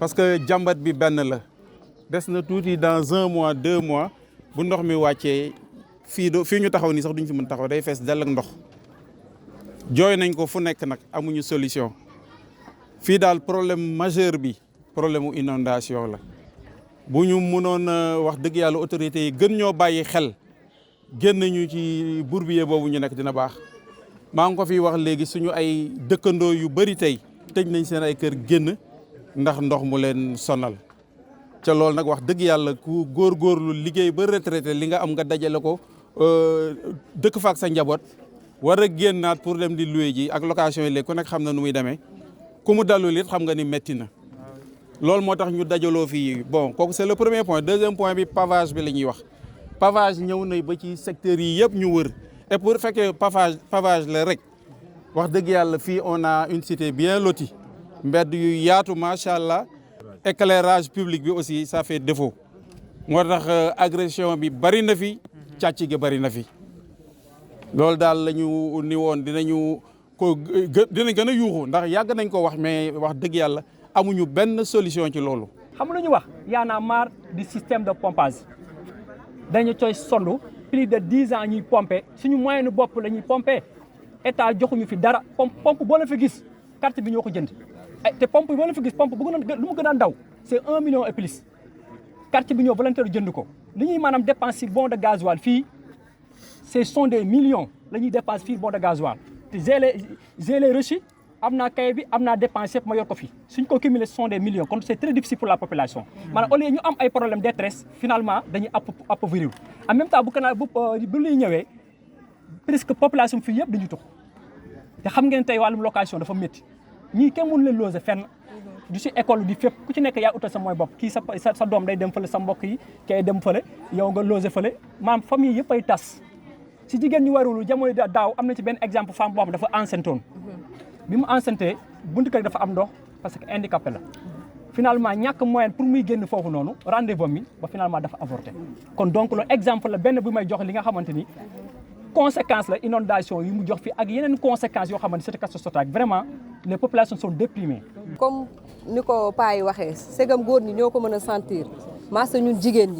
parce que jàmbat bi benn la des na tuuti dans 1 mois 2 mois bu ndox mi wàccee fii ñu taxaw nii sax duñ fi mën taxaw day fees dell ak ndox jooy nañ ko fu nekk nag amuñu solution fii daal problème majeur bi problème mu inondation la bu ñu mënoon wax dëgg yàlla autorités yi gën ñoo bàyyi xel génn ñu ci bourbier boobu ñu nekk dina baax maa ngi ko fi wax léegi suñu ay dëkkandoo yu bëri tey tëj nañ seen ay kër génn ndax ndox mu leen sonal ca loolu nag wax dëgg yàlla ku góorgóorlu liggéey ba retraité li nga am nga dajale ko dëkk faak sa njaboot war a génnaat pour dem di loué ji ak location yi léegi ku nekk xam na nu muy demee ku mu dalul it xam nga ni metti na loolu moo tax ñu dajaloo fii bon kooku c'est le premier point deuxième point bi pavage bi la ñuy wax pavage ñëw na ba ci secteurs yi yëpp ñu wër et pour fekkee pavage la rek wax dëgg yàlla fii on a une cité bien lotie mbedd yu yaatu macha allah éclairage public bi aussi ça fait défaut moo tax agression bi bari na fi càcc gi bari na fi loolu daal la ñu ni woon dinañ gën a yuuxu ndax yàgg nañ ko wax mais wax dëgg yàlla amuñu benn solution ci loolu. xam nga lu ñu wax y en a marre du système de pompage dañu coy sondu plus de 10 ans ñuy pomper suñu moyen bopp la ñuy pomper état joxuñu fi dara pompe boo la fi gis carte bi ñoo ko jënd te pompe boo la fi gis pompe bu lu mu gën a ndaw c'est 1 million et plus carte bi ñoo volontaire jënd ko li ñuy maanaam dépense si bon de gasoil fii ce sont des millions la ñuy dépense fii bon de gasoil te j'ai les reçus am naa cahier bi am naa dépense yëpp ma yor ko fii suñ ko cumulé ce sont des millions kon c'est très difficile pour la population maanaam au lieu ñu am ay problème de détresse finalement dañuy appauvrir en même temps bu luy ñëwee presque population fii yëpp dañuy tux te xam ngeen tey wàllum location dafa métti ñii kenn mënu leen loger fenn du si école di fépp ku ci nekk yaa utal sa mooy bopp kii sa doom day dem fële sa mbokk yi kay dem fële yow nga loger fële maanaam famille yëpp ay tas si jigéen ñu warul jamono daaw am na ci benn exemple femme boo xam dafa enceinte woon bi mu enceinte buntu kër dafa am ndox parce que handicapé la finalement ñàkk moyen pour muy génn foofu noonu rendez-vous mi ba finalement dafa avorté kon donc loolu exemple la benn bi may jox li nga xamante ni conséquence la inondation yi mu jox fi ak yeneen conséquences yoo xamante ni Cité Sotrac vraiment les populations sont déprimées. comme ni ko paa yi waxee segam góor ñi ñoo ko mën a sentir maasa ñun jigéen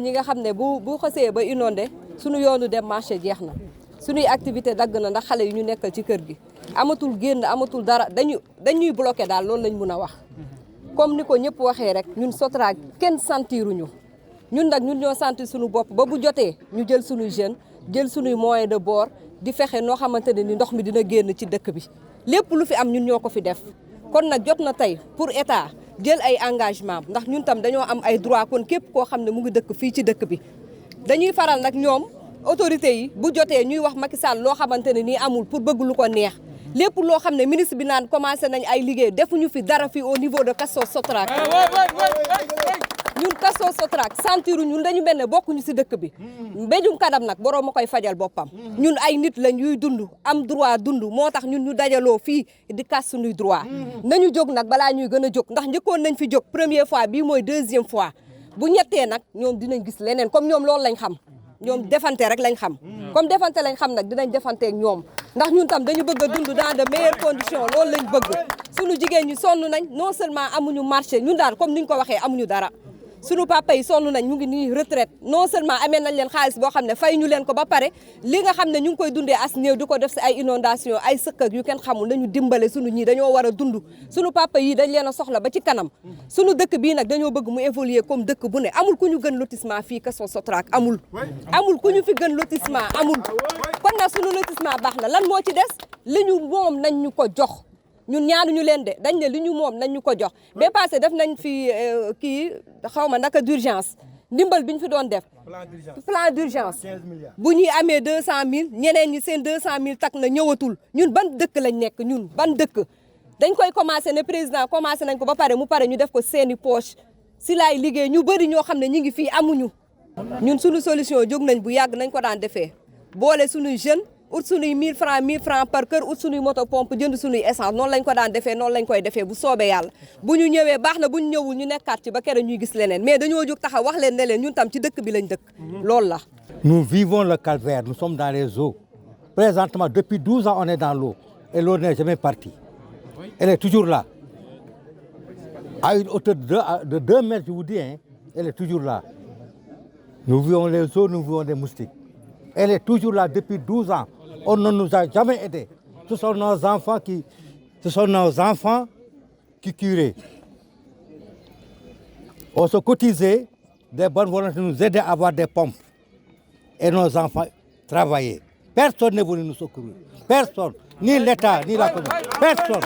ñi nga xam ne bu xasee ba inondé suñu yoonu dem marché jeex na suñuy activité dagg na ndax xale yi ñu nekkal ci kër gi amatul génn amatul dara dañuy bloqué daal loolu lañ mun a wax comme ni ko ñëpp waxee rek ñun Sotrac kenn sentiruñu ñun nag ñun ñoo sentir suñu bopp ba bu jotee ñu jël suñuy jeunes jël suñuy moyen de bord di fexe noo xamante ne ni ndox mi dina génn ci dëkk bi lépp lu fi am ñun ñoo ko fi def kon nag jot na tey pour état jël ay engagement ndax ñun tam dañoo am ay droit kon képp koo xam ne mu ngi dëkk fii ci dëkk bi dañuy faral nag ñoom autorités yi bu jotee ñuy wax Macky Sall loo xamante ne nii amul pour bëgg lu ko neex lépp loo xam ne ministre bi naan commencé nañ ay liggéey defuñu fi dara fii au niveau de Castors Sotrac ñun Castors Sotrac sentiru ñun dañu mel ne bokkuñu si dëkk bi mbéjum kanam nag borom ma koy fajal boppam ñun ay nit lañ yuy dund am droit dund moo tax ñun ñu dajaloo fii di kas suñuy droit nañu jóg nag balaa ñuy gën a jóg ndax njëkkoon nañ fi jóg première fois bii mooy deuxième fois bu ñettee nag ñoom dinañ gis leneen comme ñoom loolu lañ xam ñoom defante rek lañ xam comme defante lañ xam nag dinañ defante ak ñoom ndax ñun tam dañu bëgg a dund dans de meilleures conditions loolu lañ bëgg suñu jigéen ñi sonn nañ non seulement amuñu marché ñun daal comme niñ ko waxee amuñu dara suñu papa yi sonn nañ ñu ngi nii retraite non seulement amee nañ leen xaalis boo xam ne fay ñu leen ko ba pare li nga xam ne ñu ngi koy dundee as néew di ko def si ay inondation ay sëkk ak yu kenn xamul nañu dimbale suñu ñii dañoo war a dund suñu papa yi dañ leen a soxla ba ci kanam suñu dëkk bii nag dañoo bëgg mu évoluer comme dëkk bu ne amul ku ñu gën lotissement fii Castors Sotrac amul ku ñu fi gën lotissement amul kon nag suñu lotissement baax na lan moo ci des li ñu moom nañ ñu ko jox ñun ñaanuñu leen de dañ ne li ñu moom nañ ñu ko jox ba passé def nañ fi kii xaw ma naka d'urgence ndimbal bi ñu fi doon def plan d'urgence bu ñuy amee 200000 ñeneen ñi seen 200000 tak na ñëwatul ñun ban dëkk lañ nekk ñun ban dëkk dañ koy commencé ne président commencé nañ ko ba pare mu pare ñu def ko seeni poche si laay liggéey ñu bëri ñoo xam ne ñu ngi fii amuñu ñun suñu solution jóg nañ bu yàgg nañ ko daan defee boole suñuy jeunes ut suñuy 1000 francs par kër ut suñuy moto pompe jënd suñuy essence noonu lañ ko daan defee noonu lañ koy defee bu soobee yàlla bu ñu ñëwee baax na bu ñu ñëwul ñu nekkaat ci ba kere ñuy gis leneen mais dañoo jóg taxaw wax leen ne leen ñun tam ci dëkk bi lañ dëkk loolu la. Nous vivons le calvaire, nous sommes dans les eaux. Présentement, depuis 12 ans, on est dans l'eau et l'eau n'est jamais partie. Elle est toujours là. À une hauteur de 2 mètres, je vous dis, hein, elle est toujours là. Nous vivons les eaux, nous vivons des moustiques. Elle est toujours là depuis 12 ans. On ne nous a jamais aidés. Ce sont nos enfants qui curaient. On se cotisait, des bonnes volontés nous aidaient à avoir des pompes. Et nos enfants travaillaient. Personne n'est venu nous secourir. Personne. Ni l'État, ni la commune. Personne.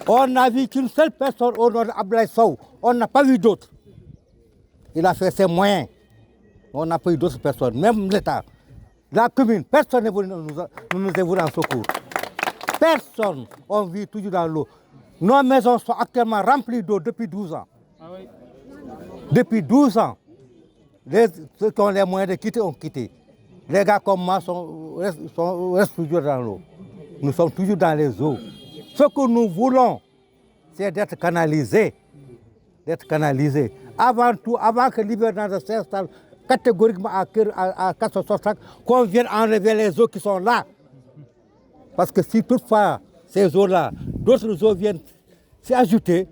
On n'a vu qu'une seule personne au nom d'Abdoulaye Sow. On n'a pas vu d'autres. Il a fait ses moyens. On n'a pas eu d'autres personnes. Même l'État, la commune, personne n'est venu nous aider en secours. Personne. On vit toujours dans l'eau. Nos maisons sont actuellement remplies d'eau depuis 12 ans. Ah oui. Depuis 12 ans. Ceux qui ont les moyens de quitter ont quitté. Les gars comme moi restent toujours dans l'eau. Nous sommes toujours dans les eaux. Ce que nous voulons, c'est d'être canalisés. D'être canalisés. Avant tout, avant que l'hivernage s'installe catégoriquement à 465, qu'on vienne enlever les eaux qui sont là. Parce que si toutefois ces eaux-là, d'autres eaux viennent s'y ajouter,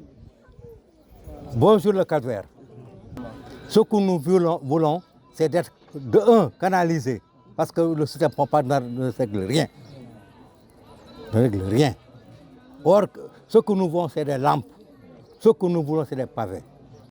bonjour le calvaire. Ce que nous voulons, c'est d'être de un canalisé. Parce que le système pompage ne règle rien. Ne règle rien. Or, ce que nous voulons, c'est des lampes. Ce que nous voulons, c'est des pavés.